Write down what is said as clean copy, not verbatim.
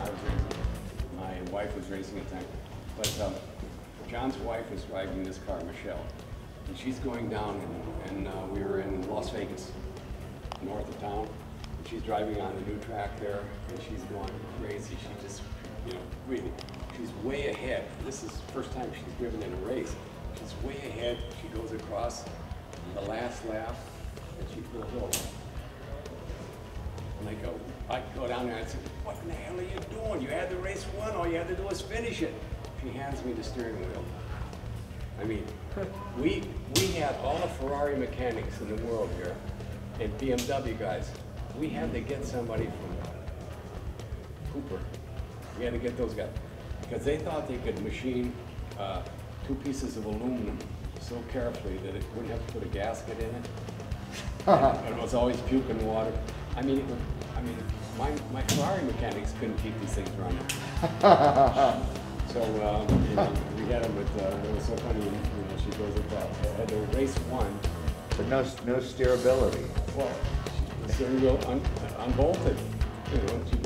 I was racing. My wife was racing at the time. But John's wife was driving this car, Michelle. And she's going down, and we were in Las Vegas, north of town. And she's driving on a new track there, and she's going crazy. She just, really, she's way ahead. This is the first time she's driven in a race. She's way ahead. She goes across the last lap, and she pulls over. And I go down there and I say, what in the hell are you doing? You had the race won, all you had to do was finish it. She hands me the steering wheel. I mean, we had all the Ferrari mechanics in the world here, and BMW guys. We had to get somebody from Cooper. We had to get those guys, because they thought they could machine 2 pieces of aluminum so carefully that it wouldn't have to put a gasket in it. And it was always puking water. I mean, my Ferrari mechanics couldn't keep these things running. So we had them with, it was so funny, she goes at that, had the race won. But no steerability. Well, the steering wheel unbolted, she